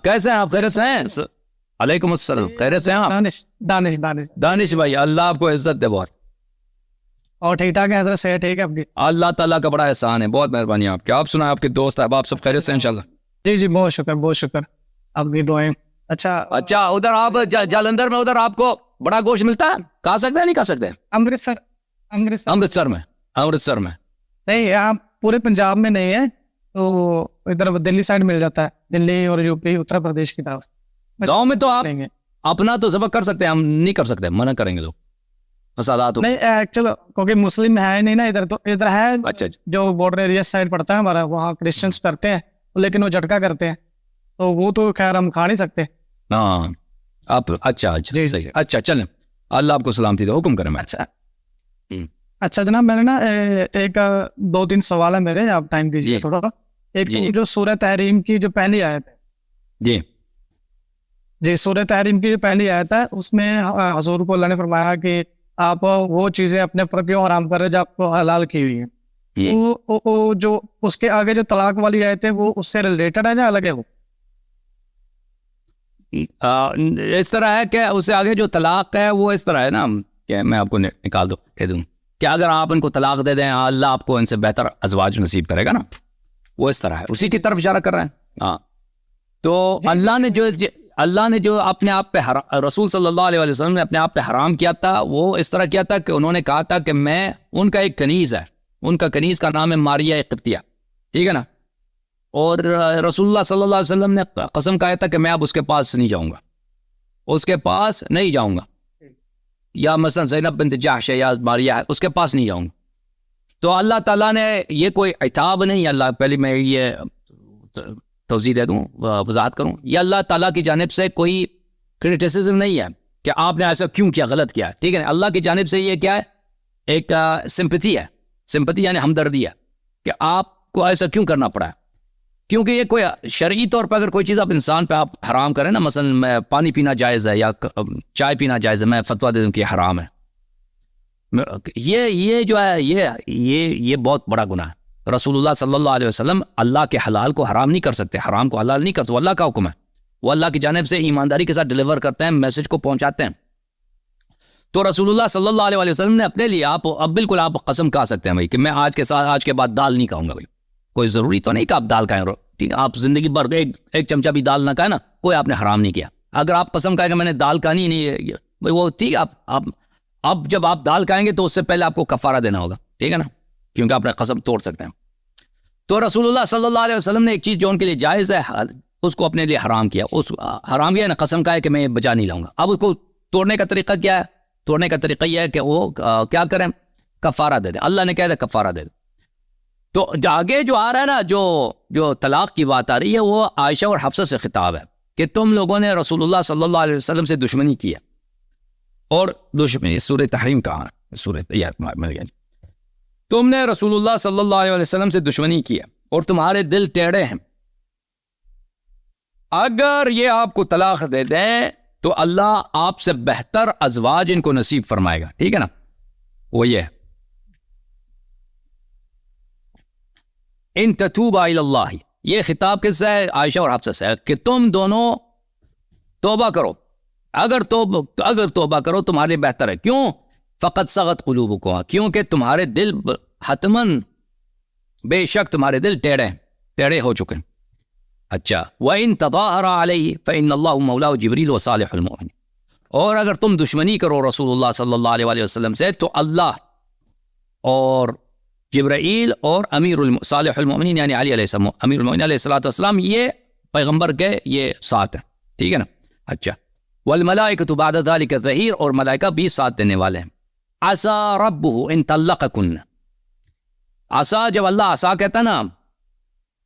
کیسے ہیں آپ؟ خیریت سے ہیں؟ علیکم السلام، خیریت سے ہیں آپ؟ دانش بھائی، اللہ آپ کو عزت دے بہت. اور ٹھیک ٹھاک ہے حضرت؟ صحت ٹھیک ہے آپ کی؟ اللہ تعالیٰ کا بڑا احسان ہے، بہت مہربانی آپ کی. آپ سنائیں، آپ کے دوست احباب سب خیریت سے ہیں انشاءاللہ؟ جی بہت شکر آپ کی دعائیں. اچھا ادھر آپ جالندھر میں ادھر آپ کو بڑا گوشت ملتا ہے؟ کھا سکتے ہیں نہیں کھا سکتے؟ امرتسر میں نہیں، آپ پورے پنجاب میں نہیں ہے تو ادھر دلی سائڈ مل جاتا ہے، دلی اور یو پی اتر پردیش کی طرف. گاؤں میں تو آپ اپنا تو ذبح کر سکتے ہیں، ہم نہیں کر سکتے، منع کریں گے لوگ فسادات. نہیں ایکچولی کیونکہ مسلم ہے نہیں نا ادھر، تو ادھر ہے اچھا جو بارڈر ایریا سائڈ پڑتا ہے ہمارا، وہاں کرسچنس کرتے ہیں لیکن وہ جھٹکا کرتے ہیں، تو وہ تو خیر ہم کھا نہیں سکتے. ہاں آپ اچھا صحیح ہے. اچھا چلیں، اللہ آپ کو سلامتی دے. حکم کریں. اچھا جناب، میں نے نا ایک 2-3 سوال ہے میرے، آپ ٹائم دیجیے تھوڑا. ایک جو سورہ تحریم کی جو پہلی آیت ہے، جی سورہ تحریم کی جو پہلی آیت ہے، اس میں حضور کو اللہ نے فرمایا کہ آپ وہ چیزیں اپنے پر کیوں حرام کر رہے جو آپ کو حلال کی ہوئی ہیں. وہ جو اس کے آگے جو طلاق والی آیت ہے وہ اس سے ریلیٹڈ ہے یا الگ ہے؟ وہ اس طرح ہے کہ اس سے آگے جو طلاق ہے وہ اس طرح ہے نا کہ میں آپ کو نکال دوں کہ اگر آپ ان کو طلاق دے دیں اللہ آپ کو ان سے بہتر ازواج نصیب کرے گا نا، وہ اس طرح ہے، اسی کی طرف اشارہ کر رہے ہیں. ہاں تو اللہ نے جو اپنے آپ پہ رسول صلی اللہ علیہ وسلم نے اپنے آپ پہ حرام کیا تھا، وہ اس طرح کیا تھا کہ انہوں نے کہا تھا کہ میں ان کا ایک کنیز ہے، ان کا کنیز کا نام ہے ماریہ قبطیہ، ٹھیک ہے نا، اور رسول اللہ صلی اللہ علیہ وسلم نے قسم کہا تھا کہ میں اب اس کے پاس نہیں جاؤں گا، اس کے پاس نہیں جاؤں گا، یا مثلا زینب بنت جحش ہے یا ماریہ ہے، اس کے پاس نہیں جاؤں گا. تو اللہ تعالیٰ نے یہ کوئی عتاب نہیں، اللہ پہلے میں یہ توضیح دے دوں، وضاحت کروں، یہ اللہ تعالیٰ کی جانب سے کوئی کرٹیسزم نہیں ہے کہ آپ نے ایسا کیوں کیا، غلط کیا ہے، ٹھیک ہے. اللہ کی جانب سے یہ کیا ہے، ایک سمپتھی ہے، سمپتھی یعنی ہمدردی ہے کہ آپ کو ایسا کیوں کرنا پڑا ہے، کیونکہ یہ کوئی شرعی طور پر اگر کوئی چیز آپ انسان پہ آپ حرام کریں نا، مثلا میں پانی پینا جائز ہے یا چائے پینا جائز ہے، میں فتویٰ دے دوں کہ حرام ہے، یہ جو ہے یہ بہت بڑا گناہ ہے. رسول اللہ صلی اللہ علیہ وسلم اللہ کے حلال کو حرام نہیں کر سکتے، حرام کو حلال نہیں کرتے، وہ اللہ کا حکم ہے، وہ اللہ کی جانب سے ایمانداری کے ساتھ ڈیلیور کرتے ہیں، میسج کو پہنچاتے ہیں. تو رسول اللہ صلی اللہ علیہ وسلم نے اپنے لیے اب بالکل آپ قسم کھا سکتے ہیں بھائی کہ میں آج کے بعد دال نہیں کھاؤں گا. بھائی کوئی ضروری تو نہیں کہ آپ دال کھائیں، ٹھیک ہے، آپ زندگی بھر ایک چمچہ بھی دال نہ کھائیں نا، کوئی آپ نے حرام نہیں کیا. اگر آپ قسم کھائیں کہ میں نے دال کھانی نہیں، وہ ٹھیک ہے، اب جب آپ دال کھائیں گے تو اس سے پہلے آپ کو کفارہ دینا ہوگا، ٹھیک ہے نا، کیونکہ آپ نے قسم توڑ سکتے ہیں. تو رسول اللہ صلی اللہ علیہ وسلم نے ایک چیز جو ان کے لیے جائز ہے اس کو اپنے لیے حرام کیا، حرام کیا نا، قسم کہا ہے کہ میں بچا نہیں لاؤں گا. اب اس کو توڑنے کا طریقہ کیا ہے؟ توڑنے کا طریقہ یہ ہے کہ وہ کیا کریں، کفارہ دے دیں. اللہ نے کہا تھا کفارہ دے دیں. تو آگے جو آ رہا ہے نا، جو طلاق کی بات آ رہی ہے، وہ عائشہ اور حفصہ سے خطاب ہے کہ تم لوگوں نے رسول اللہ صلی اللہ علیہ وسلم سے دشمنی کی ہے، اور دشمنی سورہ تحریم کہاں ہے، سورہ تم نے رسول اللہ صلی اللہ علیہ وسلم سے دشمنی کی ہے اور تمہارے دل ٹیڑے ہیں. اگر یہ آپ کو طلاق دے دیں تو اللہ آپ سے بہتر ازواج ان کو نصیب فرمائے گا، ٹھیک ہے نا. وہ یہ ہے ان تتوبا الی اللہ، یہ خطاب کس سے ہے؟ عائشہ اور حفصہ سے، کہ تم دونوں توبہ کرو، اگر توبہ کرو تمہارے لیے بہتر ہے. کیوں؟ فقط صغت قلوبکم، کیونکہ تمہارے دل حتماً بے شک تمہارے دل ٹیڑے ہو چکے ہیں. اچھا، وَإِن تَظَاهَرَ عَلَيْهِ فَإِنَّ اللَّهُ مَوْلَاهُ جِبْرِيلُ وَصَالِحُ الْمُؤْمِنِينَ، اور اگر تم دشمنی کرو رسول اللہ صلی اللہ علیہ وسلم سے تو اللہ اور جبرائیل اور صالح المؤمنین یعنی علی علیہ السلام، امیر المؤمنین علیہ السلام، یہ پیغمبر کے یہ ساتھ ہیں، ٹھیک ہے نا. اچھا، والملائکۃ بعد ذلک ظہیر، اور ملائکہ بھی ساتھ دینے والے ہیں. عسى ربه ان طلقكن، عسى جب اللہ عسى کہتا ہے نا،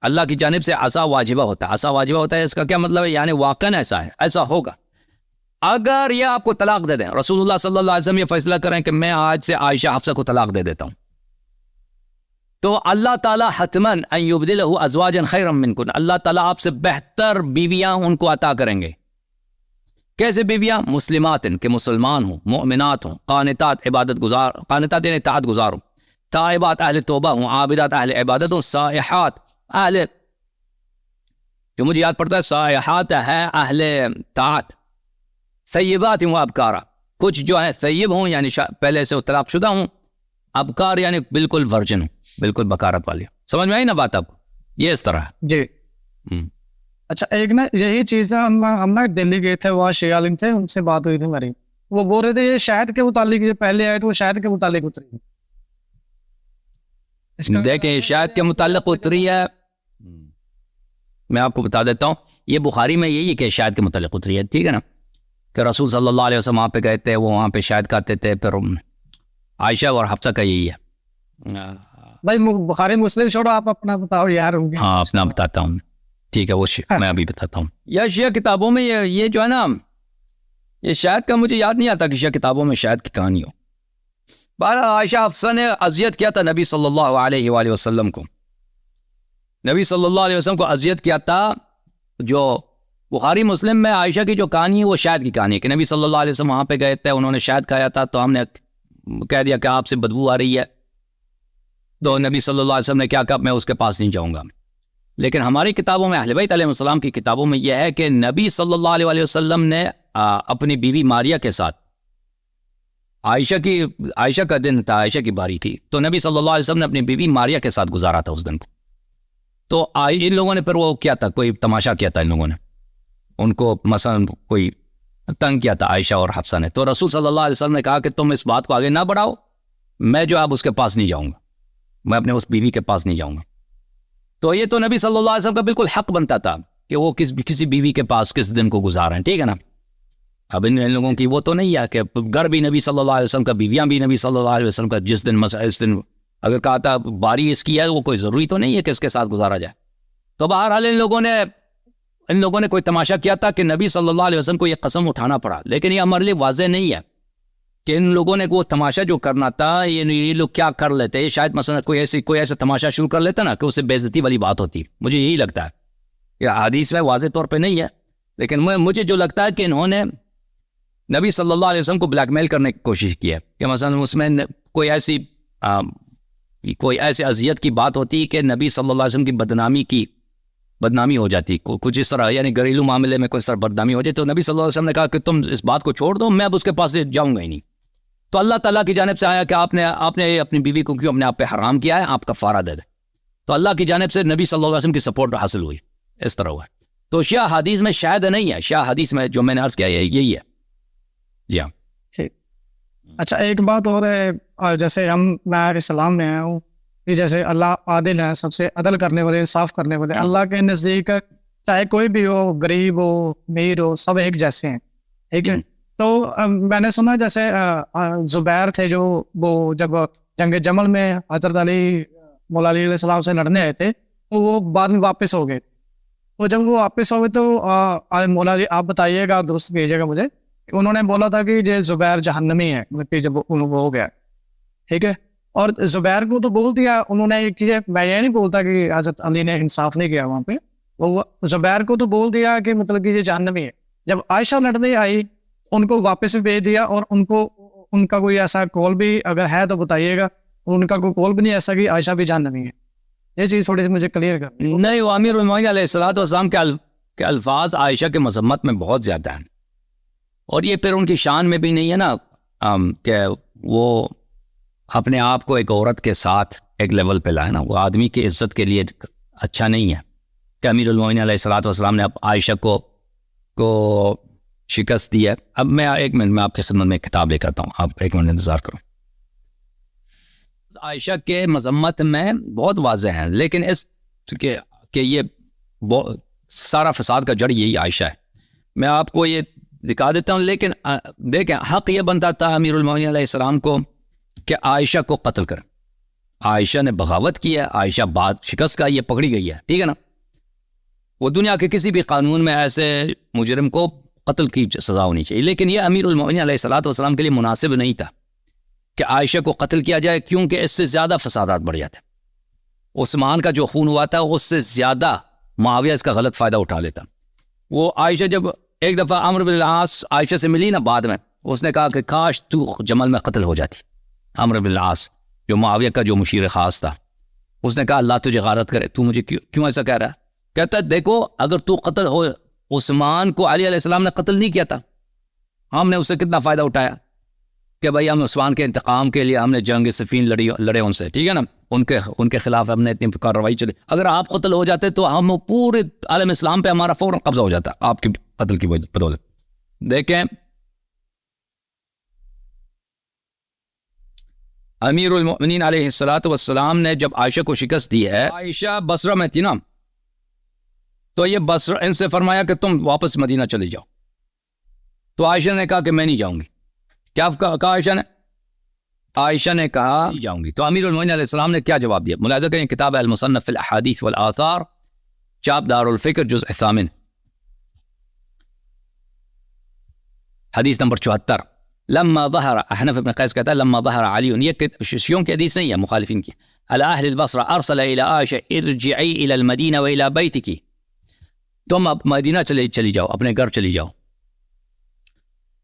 اللہ کی جانب سے عسى واجبہ ہوتا ہے. عسى واجبہ ہوتا ہے، اس کا کیا مطلب ہے؟ یعنی واقعاً ایسا ہے، ایسا ہوگا. اگر یہ آپ کو طلاق دے دیں، رسول اللہ صلی اللہ علیہ وسلم یہ فیصلہ کریں کہ میں آج سے عائشہ حفصہ کو طلاق دے دیتا ہوں، تو اللہ تعالیٰ حتماً ان یبدلہ ازواجا خیرا منکن، اللہ تعالیٰ آپ سے بہتر بیویاں ان کو عطا کریں گے. کیسے بیویاں؟ مسلمات، کہ مسلمان ہوں، مؤمنات ہوں، قانتات عبادت گزار، قانتات یعنی اطاعت گزار ہوں، تائبات اہل توبہ ہوں، عابدات اہل عبادت ہوں، سائحات اہل جو مجھے یاد پڑتا ہے صائحات ہے اہل طاعت، ثیبات و ابکارا، کچھ جو ہے ثیب ہوں یعنی پہلے سے طلاق شدہ ہوں، ابکار یعنی بالکل ورجن ہوں، بالکل بکارت والی. سمجھ میں آئی نا بات آپ کو؟ یہ اس طرح جی. اچھا ایک نا یہی چیز ہے، ہم نا دلی گئے تھے، وہاں شیعہ عالم تھے، ان سے بات ہوئی تھی ہماری، وہ بول رہے تھے یہ شہد کے متعلق جو پہلے آئے تو وہ شہد کے متعلق اتری. دیکھیں شہد کے متعلق اتری ہے، میں آپ کو بتا دیتا ہوں، یہ بخاری میں یہی ہے کہ شہد کے متعلق اتری ہے، ٹھیک ہے نا، کہ رسول صلی اللہ علیہ وسلم وہاں پہ گئے تھے، وہ وہاں پہ شہد کھاتے تھے. پھر عائشہ اور حفصہ کا یہی ہے. بھائی بخاری مسلم چھوڑو، آپ اپنا بتاؤ یار. ہاں اپنا بتاتا ہوں، ٹھیک ہے، وہ میں ابھی بتاتا ہوں. یا شیعہ کتابوں میں یہ جو ہے نا، یہ شہد کا مجھے یاد نہیں آتا کہ شیعہ کتابوں میں شہد کی کہانی ہو. بہرحال عائشہ حفصہ نے اذیت کیا تھا نبی صلی اللہ علیہ وآلہ وسلم کو، نبی صلی اللہ علیہ وسلم کو اذیت کیا تھا. جو بخاری مسلم میں عائشہ کی جو کہانی ہے وہ شہد کی کہانی ہے کہ نبی صلی اللہ علیہ وسلم وہاں پہ گئے تھے، انہوں نے شہد کھایا تھا، تو ہم نے کہہ دیا کہ آپ سے بدبو آ رہی ہے، تو نبی صلی اللہ علیہ وسلم نے کیا کہا میں اس کے پاس نہیں جاؤں گا. لیکن ہماری کتابوں میں اہل بیت علیہ السلام کی کتابوں میں یہ ہے کہ نبی صلی اللہ علیہ وسلم نے اپنی بیوی ماریہ کے ساتھ، عائشہ کا دن تھا، عائشہ کی باری تھی، تو نبی صلی اللہ علیہ وسلم نے اپنی بیوی ماریہ کے ساتھ گزارا تھا اس دن کو. تو ان لوگوں نے پھر وہ کیا تھا، کوئی تماشا کیا تھا، ان لوگوں نے ان کو مثلا کوئی تنگ کیا تھا عائشہ اور حفصہ نے. تو رسول صلی اللہ علیہ وسلم نے کہا کہ تم اس بات کو آگے نہ بڑھاؤ، میں جو اب اس کے پاس نہیں جاؤں گا، میں اپنے اس بیوی کے پاس نہیں جاؤں گا. تو یہ تو نبی صلی اللہ علیہ وسلم کا بالکل حق بنتا تھا کہ وہ کسی بیوی کے پاس کس دن کو گزاریں، ٹھیک ہے نا. اب ان لوگوں کی وہ تو نہیں ہے کہ گھر بھی نبی صلی اللہ علیہ وسلم کا، بیویاں بھی نبی صلی اللہ علیہ وسلم کا، جس دن اس دن اگر کہا تھا باری اس کی ہے، وہ کوئی ضروری تو نہیں ہے کہ اس کے ساتھ گزارا جائے. تو بہرحال ان لوگوں نے کوئی تماشا کیا تھا کہ نبی صلی اللہ علیہ وسلم کو یہ قسم اٹھانا پڑا. لیکن یہ ہمارے لیے واضح نہیں ہے کہ ان لوگوں نے وہ تماشا جو کرنا تھا یہ لوگ کیا کر لیتے. یہ شاید مثلا کوئی ایسا تماشا شروع کر لیتا نا کہ اس سے بے عزتی والی بات ہوتی. مجھے یہی لگتا ہے، یہ حدیث میں واضح طور پہ نہیں ہے، لیکن مجھے جو لگتا ہے کہ انہوں نے نبی صلی اللہ علیہ وسلم کو بلیک میل کرنے کی کوشش کی ہے کہ مثلا اس میں کوئی ایسی اذیت کی بات ہوتی کہ نبی صلی اللہ علیہ وسلم کی بدنامی ہو جاتی، کچھ اس طرح، یعنی گھریلو معاملے میں کوئی سر بدنامی ہو جائے. تو نبی صلی اللہ علیہ وسلم نے کہا کہ تم اس بات کو چھوڑ دو، میں اب اس کے پاس جاؤں گا ہی نہیں. تو اللہ تعالیٰ کی جانب سے آیا کہ آپ نے اپنی بیوی کو کیوں اپنے آپ پہ حرام کیا ہے، آپ کفارہ دے دیں. تو اللہ کی جانب سے نبی صلی اللہ علیہ وسلم کی سپورٹ حاصل ہوئی، اس طرح ہوا. تو شیعہ حدیث میں شاید نہیں ہے، شیعہ حدیث میں جو میں نے عرض کیا ہے یہی ہے. جی ہاں. اچھا ایک بات اور ہے، جیسے میں اسلام میں آیا ہوں کہ جیسے اللہ عادل ہے، سب سے عدل کرنے والے، انصاف کرنے والے. اللہ کے نزدیک چاہے کوئی بھی ہو، غریب ہو، امیر ہو، سب ایک جیسے ہیں، ٹھیک ہے. تو میں نے سنا جیسے زبیر تھے جو وہ جب جنگ جمل میں حضرت علی مولا علی علیہ السلام سے لڑنے آئے تھے، تو وہ بعد میں واپس ہو گئے. تو جب وہ واپس ہو گئے تو مولا علی آپ بتائیے گا، درست کیجیے گا مجھے، انہوں نے بولا تھا کہ یہ زبیر جہنمی ہے جب وہ ہو گیا، ٹھیک ہے. اور زبیر کو تو بول دیا انہوں نے کہ میں یہ نہیں بولتا کہ حضرت علی نے انصاف نہیں کیا وہاں پہ، وہ زبیر کو تو بول دیا کہ مطلب کہ یہ جہنمی ہے. جب عائشہ لڑنے آئی ان کو واپس بھیج دیا، اور ان کا کوئی ایسا کول بھی اگر ہے تو بتائیے گا، ان کا کوئی کول بھی نہیں ایسا کہ عائشہ بھی جہنمی ہے. یہ چیز تھوڑی سی مجھے کلیئر کر. نہیں، وہ امیر المومنین علیہ الصلوۃ والسلام کے الفاظ عائشہ کے مذمت میں بہت زیادہ ہیں، اور یہ پھر ان کی شان میں بھی نہیں ہے نا کہ وہ اپنے آپ کو ایک عورت کے ساتھ ایک لیول پہ لائے نا. وہ آدمی کی عزت کے لیے اچھا نہیں ہے کہ امیر المومنین علیہ الصلوۃ والسلام نے اب عائشہ کو شکست دی ہے. اب میں ایک منٹ میں آپ کے خدمت میں کتاب لے کرتا ہوں، آپ ایک منٹ انتظار کرو. عائشہ کے مذمت میں بہت واضح ہیں، لیکن اس کہ یہ سارا فساد کا جڑ یہی عائشہ ہے. میں آپ کو یہ دکھا دیتا ہوں، لیکن دیکھیں حق یہ بنتا تھا امیر المومنین علیہ السلام کو کہ عائشہ کو قتل کر. عائشہ نے بغاوت کی ہے، عائشہ بات شکست کا یہ پکڑی گئی ہے، ٹھیک ہے نا. وہ دنیا کے کسی بھی قانون میں ایسے مجرم کو قتل کی سزا ہونی چاہیے، لیکن یہ امیر المومنین علیہ الصلوۃ والسلام کے لیے مناسب نہیں تھا کہ عائشہ کو قتل کیا جائے، کیونکہ اس سے زیادہ فسادات بڑھ جاتے. عثمان کا جو خون ہوا تھا اس سے زیادہ معاویہ اس کا غلط فائدہ اٹھا لیتا. وہ عائشہ جب ایک دفعہ عمرو بن العاص عائشہ سے ملی نا بعد میں، اس نے کہا کہ کاش تو جمل میں قتل ہو جاتی. عمرو بن العاص جو معاویہ کا جو مشیر خاص تھا، اس نے کہا اللہ تجھے غارت کرے، تو مجھے کیوں ایسا کہہ رہا ہے؟ کہتا ہے دیکھو اگر تو قتل ہو، عثمان کو علی علیہ السلام نے قتل نہیں کیا تھا، ہم نے اس سے کتنا فائدہ اٹھایا کہ بھائی ہم عثمان کے انتقام کے لیے ہم نے جنگ صفین لڑے ان سے، ٹھیک ہے نا، ان کے خلاف ہم نے اتنی کارروائی چلی. اگر آپ قتل ہو جاتے تو ہم پورے عالم اسلام پہ ہمارا فوراً قبضہ ہو جاتا آپ کی قتل کی بدولت. دیکھیں امیر المؤمنین علیہ الصلوۃ والسلام نے جب عائشہ کو شکست دی ہے، عائشہ بصرہ میں تھی نا، تو یہ بصرہ ان سے فرمایا کہ تم واپس مدینہ چلی جاؤ. تو عائشہ نے کہا کہ میں نہیں جاؤں گی. کیا کہا عائشہ نے؟ عائشہ نے کہا نہیں جاؤں گی. تو امیر المؤمنین علیہ السلام نے کیا جواب دیا؟ ملاحظہ کریں، کتاب المصنف فی الاحادیث والآثار، چاپ دار الفکر، جزء 8، حدیث نمبر 74. لما ظہر، احنف بن قیس کہتا ہے لما ظہر علی، یہ شیعوں کی حدیث نہیں ہے، مخالفین کی، علی اہل البصرہ ارسل الی عائشہ ارجعی الی المدینہ و الی بیتک، تم اب مدینہ چلی جاؤ، اپنے گھر چلی جاؤ.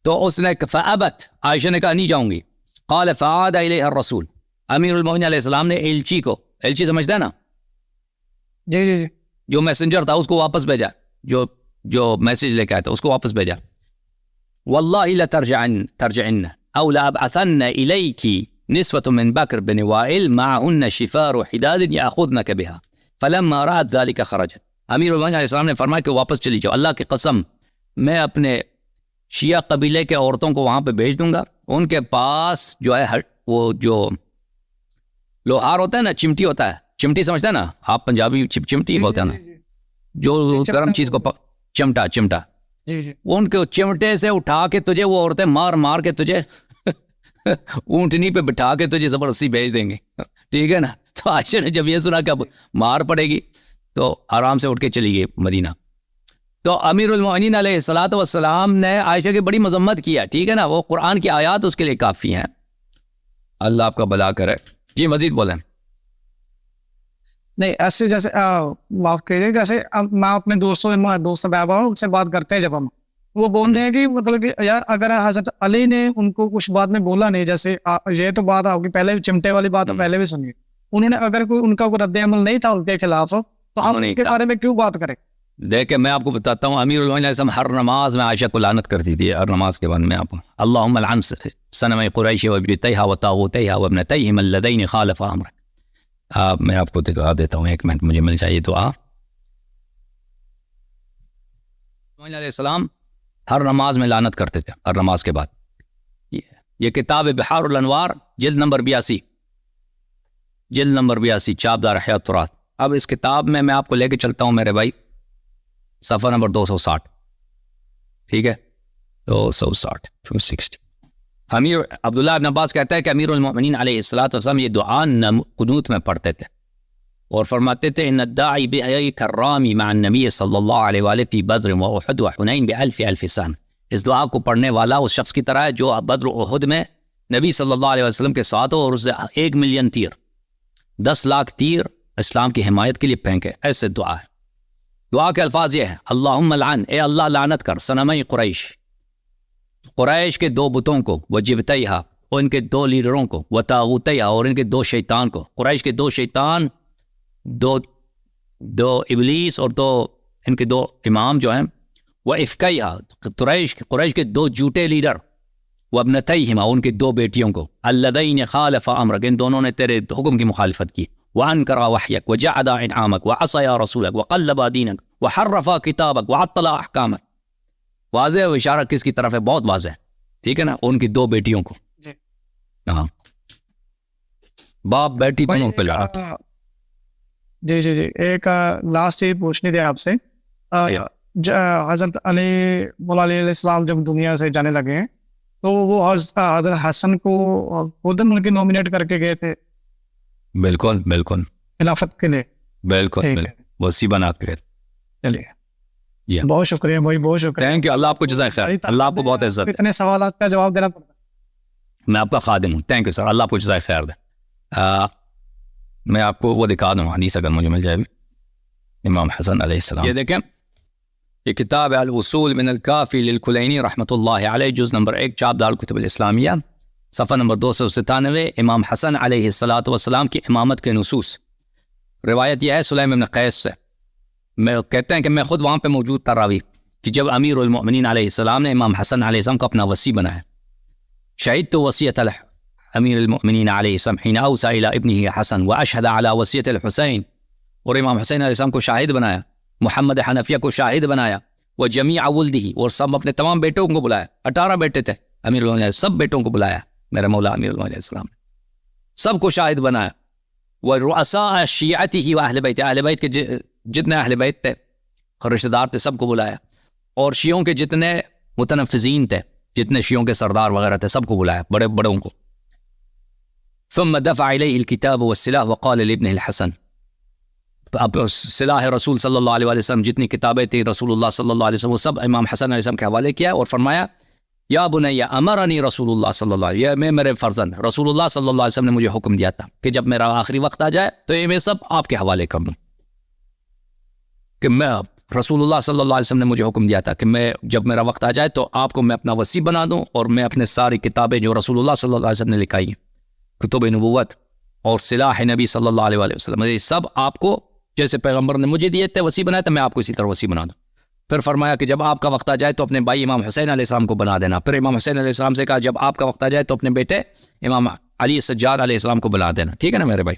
تو اس نے فابت، عائشہ نے کہا نہیں جاؤں گی. قال فعاد الیہ الرسول، امیر المؤمنین علیہ السلام نے ایلچی کو، ایلچی سمجھتا ہے نا، جی جی جی، جو میسنجر تھا اس کو واپس بھیجا، جو میسج لے کے آیا تھا اس کو واپس بھیجا. واللہ لترجعن او لابعثن الیک نسوة من بکر بن وائل معهن شفار حداد یاخذنک بها فلما رأت ذلك خرجت. امیر المؤمنین علیہ السلام نے فرمایا کہ واپس چلی جاؤ، اللہ کی قسم میں اپنے شیعہ قبیلے کے عورتوں کو وہاں پہ بھیج دوں گا، ان کے پاس جو ہے وہ جو لوہار ہوتا ہے نا، چمٹی ہوتا ہے، چمٹی سمجھتا ہے نا آپ، پنجابی چمٹی بولتے ہیں نا، جو گرم چیز کو چمٹا ان کے چمٹے سے اٹھا کے تجھے وہ عورتیں مار کے تجھے اونٹنی پہ بٹھا کے تجھے زبردستی بھیج دیں گے، ٹھیک ہے نا. تو عائشہ نے جب یہ سنا کہ اب مار پڑے گی تو آرام سے اٹھ کے چلی گئی مدینہ. تو امیر المؤمنین علیہ الصلوۃ والسلام نے عائشہ کی بڑی مذمت کیا، ٹھیک ہے نا، وہ قرآن کی آیات اس کے لیے کافی ہیں. اللہ آپ کا بھلا کرے. جی مزید بولیں. نہیں ایسے جیسے معاف کیجیے، جیسے میں اپنے دوست بابا ان سے بات کرتے ہیں، جب ہم وہ بول رہے ہیں کہ مطلب کہ یار اگر حضرت علی نے ان کو کچھ بات میں بولا نہیں، جیسے یہ تو بات ہوگی پہلے چمٹے والی بات پہلے بھی سنی، انہوں نے اگر کوئی ان کا کوئی رد عمل نہیں تھا ان کے خلاف، تو ہم ان کے بارے میں کیوں بات کریں؟ دیکھیں میں آپ کو بتاتا ہوں، امیر المؤمنین علیہ السلام ہر نماز میں عائشہ کو لعنت کرتی تھی، ہر نماز کے بعد میں آپ اللہم لعن صنم قریش وابنتیہا وطاغوتیہا وابنتیہم اللذین خالفا امرک. میں آپ کو دکھا دیتا ہوں، ایک منٹ مجھے مل جائے دعا. علیہ السلام ہر نماز میں لعنت کرتے تھے، ہر نماز کے بعد. یہ کتاب بحار الانوار جلد نمبر 82 چاپ دار حیات ترات. اب اس کتاب میں آپ کو لے کے چلتا ہوں میرے بھائی، صفحہ نمبر 260، ٹھیک ہے، 260 امیر عبداللہ ابن عباس کہتا ہے کہ امیر المؤمنین علیہ الصلوۃ والسلام یہ دعا قنوت میں پڑھتے تھے اور فرماتے تھے ان الداعی بحی کرامی مع النبی صلی اللہ علیہ وآلہ فی بدر و احد و حنین ب1000 سنہ. اس دعا کو پڑھنے والا اس شخص کی طرح ہے جو بدر و احد میں نبی صلی اللہ علیہ وسلم کے ساتھ ہو اور اسے 1 ملین تیر، 10 لاکھ تیر اسلام کی حمایت کے لیے پھینکے. ایسے دعا ہے. دعا کے الفاظ یہ ہے، اللہم لعن، اے اللہ لعنت کر، صنمی قریش کے 2 بتوں کو، وجبتیہا اور ان کے 2 لیڈروں کو، وطاغوتیہا اور ان کے 2 شیطان کو. قریش کے 2 شیطان، دو ابلیس اور ان کے 2 امام جو ہیں، وہ افکیہا قریش کے 2 جھوٹے لیڈر، وابنتیہما ان کے 2 بیٹیوں کو، اللذین خالفا امرک ان دونوں نے تیرے حکم کی مخالفت کی، وانکرا وحیک وجعدا انعامک وعصیا رسولک وقلبا دینک وحرفا کتابک وعطلا احکامک. واضح اشارہ کس کی طرف ہے؟ بہت واضح، ٹھیک ہے نا، ان کی 2 بیٹیوں کو. ہاں باپ بیٹی دونوں پہ لڑا. جی ایک لاسٹ چیز پوچھنی تھی آپ سے. حضرت علی مولا علیہ السلام جب دنیا سے جانے لگے ہیں تو وہ حضرت حسن کو خود ان کے نومینیٹ کر کے گئے تھے. بالکل خلافت کے لیے، بالکل وصی بنا کے. چلیے بہت شکریہ بھائی، بہت شکریہ. Thank you. اللہ آپ کو جزائے خیر، اللہ آپ کو بہت عزت. اتنے سوالات کا جواب دینا پڑتا ہے. میں آپ کا خادم ہوں. تھینک یو سر، اللہ آپ کو جزائے خیر دے. میں آپ کو وہ دکھا دوں حدیث اگر مجھے مل جائے بھی، امام حسن علیہ السلام. یہ دیکھیں، یہ کتاب الوصول من الکافی للکلینی رحمۃ اللہ علیہ، جز نمبر 1 چاپ دار الکتب الاسلامیہ، صفحہ نمبر 297. امام حسن علیہ الصلوۃ والسلام کی امامت کے نصوص. روایت یہ ہے سلیم بن قیس سے میں کہتے ہیں کہ میں خود وہاں پہ موجود تھا راوی کہ جب امیر المؤمنین علیہ السلام نے امام حسن علیہ السلام کو اپنا وصی بنایا. شہدت وصیۃ امیر المؤمنین علیہ السلام حین اوصى الی ابنہ حسن واشهد علی وصیۃ الحسین, اور امام حسین علیہ السلام کو شاہد بنایا, محمد حنفیہ کو شاہد بنایا, وجمیع ولدہ, اور سب اپنے تمام بیٹوں کو بلایا. 18 بیٹے تھے امیر المؤمنین, سب بیٹوں کو بلایا میرے مولا امیر المؤمنین علیہ السلام نے, سب کو شاہد بنایا. ورؤساء شیعتہ واہل بیت, اہل بیت کے جتنے اہل بیت تھے رشتہ دار تھے سب کو بلایا, اور شیعوں کے جتنے متنفذین تھے, جتنے شیعوں کے سردار وغیرہ تھے سب کو بلایا, بڑے بڑوں کو. ثم دفع الیہ الکتاب والسلاح وقال لابنہ الحسن, اب سلاح رسول صلی اللہ علیہ وسلم جتنی کتابیں تھیں رسول اللہ صلی اللہ علیہ وسلم وہ سب امام حسن علیہ السلام کے حوالے کیا, اور فرمایا یا بنی امرنی رسول اللہ صلی اللہ علیہ وسلم, میرے فرزند رسول اللہ صلی اللہ علیہ وسلم نے مجھے حکم دیا تھا کہ جب میرا آخری وقت آ جائے تو یہ میں سب آپ کے حوالے کر دوں, کہ میں رسول اللہ صلی اللہ علیہ وسلم نے مجھے حکم دیا تھا کہ میں جب میرا وقت آ جائے تو آپ کو میں اپنا وصی بنا دوں, اور میں اپنے ساری کتابیں جو رسول اللہ صلی اللہ علیہ وسلم نے لکھائی ہیں, کتب نبوت اور سلاح نبی صلی اللہ علیہ وسلم, یہ سب آپ کو جیسے پیغمبر نے مجھے دیے تھے وصی بنایا تھا, میں آپ کو اسی طرح وصی بنا دوں. پھر فرمایا کہ جب آپ کا وقت آ جائے تو اپنے بھائی امام حسین علیہ السلام کو بنا دینا. پھر امام حسین علیہ السلام سے کہا جب آپ کا وقت آ جائے تو اپنے بیٹے امام علی سجاد علیہ السلام کو بنا دینا. ٹھیک ہے نا میرے بھائی.